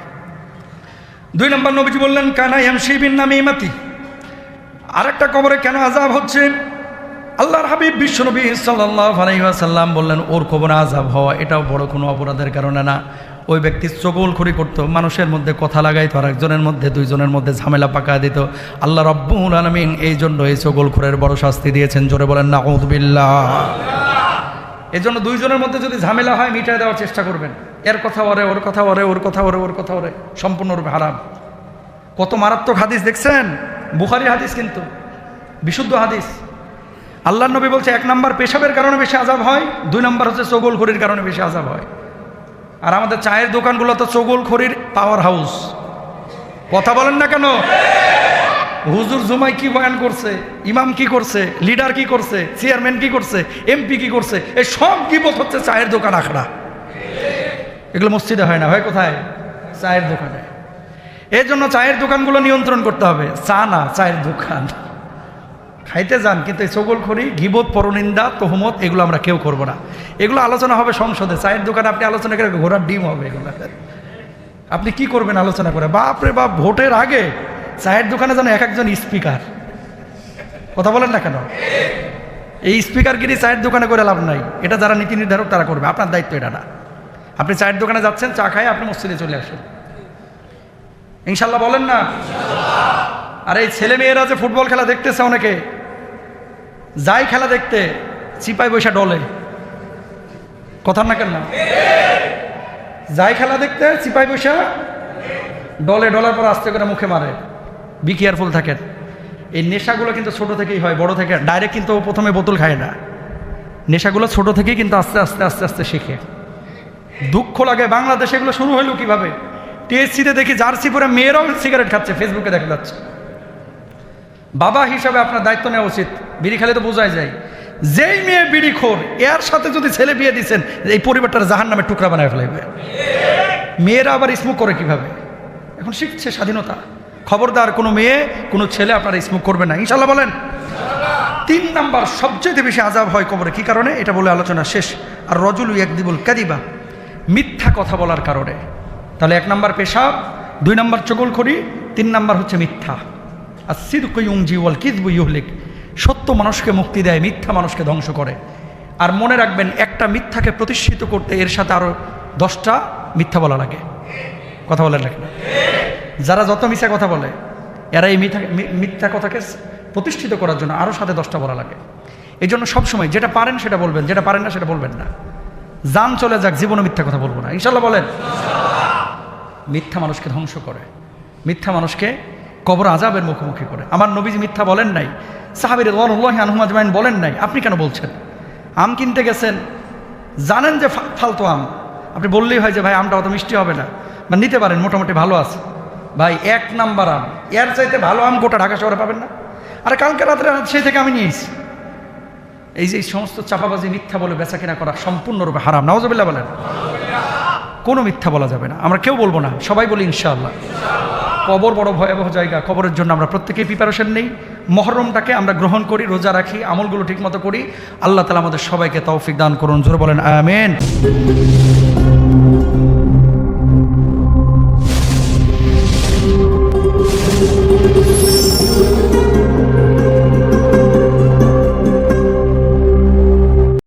2 নম্বর, নবীজি বললেন, কানা ইয়ামশি বিন নামিমাতি। আরেকটা কবরে কেন আযাব হচ্ছে? আল্লাহর হাবিব বিশ্বনবী সাল্লাল্লাহু আলাইহি ওয়াসাল্লাম বললেন, ওর কবরে আযাব হওয়া এটাও বড় কোনো অপরাধের কারণে না। ওই ব্যক্তি চগলখড়ি করতো, মানুষের মধ্যে কথা লাগাইতো, আর একজনের মধ্যে 2জনের মধ্যে ঝামেলা পাকা দিত। আল্লাহ রাব্বুল আলামিন এই জন্য এই চগলখড়ের বড় শাস্তি দিয়েছেন। জোরে বলেন নাউযুবিল্লাহ। এই জন্য 2জনের মধ্যে যদি ঝামেলা হয় মিটায় দেওয়ার চেষ্টা করবেন। এর কথা ওরে, ওর কথা ওরে, ওর কথা ওরে, ওর কথা ওরে, সম্পূর্ণরূপে হারাম। কত মারাত্মক হাদিস দেখছেন, বুখারী হাদিস, কিন্তু বিশুদ্ধ হাদিস। আল্লাহর নবী বলছে 1 নম্বর পেশাবের কারণে বেশি আযাব হয়, 2 নম্বর হচ্ছে চগলখড়ির কারণে বেশি আযাব হয়। আর আমাদের চায়ের দোকানগুলো তো চগলখড়ির পাওয়ার হাউস। কথা বলেন না কেন? হুজুর জুমাই কি বয়ান করছে, ইমাম কি করছে, লিডার কি করছে, চেয়ারম্যান কি করছে, এমপি কি করছে, এই সব গীবত হচ্ছে চায়ের দোকান আখড়া। এগুলো মসজিদে হয় না, হয় কোথায়? চায়ের দোকানে। এই জন্য চায়ের দোকানগুলো নিয়ন্ত্রণ করতে হবে। চা না, চায়ের দোকান। খাইতে যান, কিন্তু এই চগলখড়ি, গীবত, পরনিন্দা, তহমত এগুলো আমরা কেউ করব না। এগুলো আলোচনা হবে সংসদে। চায়ের দোকানে আপনি আলোচনা করে ঘোড়ার ডিম হবে। এগুলো আপনি কি করবেন আলোচনা করে? বাপরে বাপ, ভোটের আগে চায়ের দোকানে যেন এক একজন স্পিকার। কথা বলেন না কেন? এই স্পিকারগিরি চায়ের দোকানে করে লাভ নাই। এটা যারা নীতি নির্ধারক তারা করবে, আপনার দায়িত্ব এটা না। আপনি চায়ের দোকানে যাচ্ছেন, চা খায় আপনি মসজিদে চলে আসুন, ইনশাল্লাহ। বলেন না? আর এই ছেলে মেয়েরা যে ফুটবল খেলা দেখতেছে, অনেকে যাই খেলা দেখতে চিপাই বৈশা ডলে। কথা না কেন? যাই খেলা দেখতে চিপাই বৈশা ডলে, ডলার পর আস্তে করে মুখে মারে। বি কেয়ারফুল থাকেন। এই নেশাগুলো কিন্তু ছোট থেকেই হয়, বড় থেকে ডাইরেক্ট কিন্তু প্রথমে বোতল খায় না। নেশাগুলো ছোট থেকেই কিন্তু আস্তে আস্তে আস্তে আস্তে শিখে। দুঃখ লাগে, বাংলাদেশে এগুলো শুরু হইলো কিভাবে? টিএসসিতে দেখি জার্সি পরে মেয়েরাও সিগারেট খাচ্ছে, ফেসবুকে দেখা যাচ্ছে। বাবা হিসাবে আপনার দায়িত্ব নেওয়া উচিত। বিড়ি খেলে তো বোঝাই যায়, যেই মেয়ে বিড়ি খোর, এর সাথে যদি ছেলে বিয়ে দিচ্ছেন, এই পরিবারটার জাহান্নামের টুকরা বানায় ফেলাইবে। মেয়েরা আবার স্মোক করে কিভাবে? এখন শিখছে, স্বাধীনতা। খবরদার কোনো মেয়ে, কোনো ছেলে আপনারা স্মোক করবে না, ইনশাল্লাহ। বলেন। 3 নাম্বার সবচেয়ে বেশি আযাব হয় কবরে, কি কারণে? এটা বলে আলোচনা শেষ। আর রজুল ইয়াকদিবুল কাদিবা, মিথ্যা কথা বলার কারণে। তাহলে 1 নাম্বার পেশাব, 2 নাম্বার চগলখড়ি, 3 নাম্বার হচ্ছে মিথ্যা। আর সিদকু ইউনজি ওয়াল কিযবু ইউহলিক, সত্য মানুষকে মুক্তি দেয়, মিথ্যা মানুষকে ধ্বংস করে। আর মনে রাখবেন, একটা মিথ্যাকে প্রতিষ্ঠিত করতে এর সাথে আরো 10টা মিথ্যা বলা লাগে। কথা বলেন না কেন? যারা যত মিথ্যা কথা বলে, এরা এই মিথ্যা কথাকে প্রতিষ্ঠিত করার জন্য আরো সাথে 10টা বলা লাগে। এই জন্য সবসময় যেটা পারেন সেটা বলবেন, যেটা পারেন না সেটা বলবেন না। জান চলে যাক, জীবনে মিথ্যা কথা বলবো না, ইনশাল্লাহ। বলেন। মিথ্যা মানুষকে ধ্বংস করে, মিথ্যা মানুষকে কবর আযাবের মুখোমুখি করে। আমার নবীজি মিথ্যা বলেন নাই, সাহাবী রাদিয়াল্লাহু আনহুম আজমাইন বলেন নাই। আপনি কেন বলছেন? আম কিনতে গেছেন, জানেন যে ফালতু আম, আপনি বললেই হয় যে ভাই আমটা অত মিষ্টি হবে না, বা নিতে পারেন, মোটামুটি ভালো আছে। ভাই 1 নাম্বার আম, এর চাইতে ভালো আম গোটা ঢাকা শহরে পাবেন না। আরে কালকে রাত্রে সেই থেকে আমি নিয়েছি। এই যে সমস্ত চাপাবাজি, মিথ্যা বলে বেচা কিনা করা সম্পূর্ণরূপে হারাম। নাউযুবিল্লাহ। বলেন। কোনো মিথ্যা বলা যাবে না, আমরা কেউ বলবো না, সবাই বলি ইনশাআল্লাহ। কবর বড় ভয়াবহ জায়গা, কবরের জন্য আমরা প্রত্যেকেই প্রিপারেশন নেই। মহরমটাকে আমরা গ্রহণ করি, রোজা রাখি, আমলগুলো ঠিকমতো করি। আল্লাহ তাআলা আমাদের সবাইকে তৌফিক দান করুন। জোরে বলেন আমিন।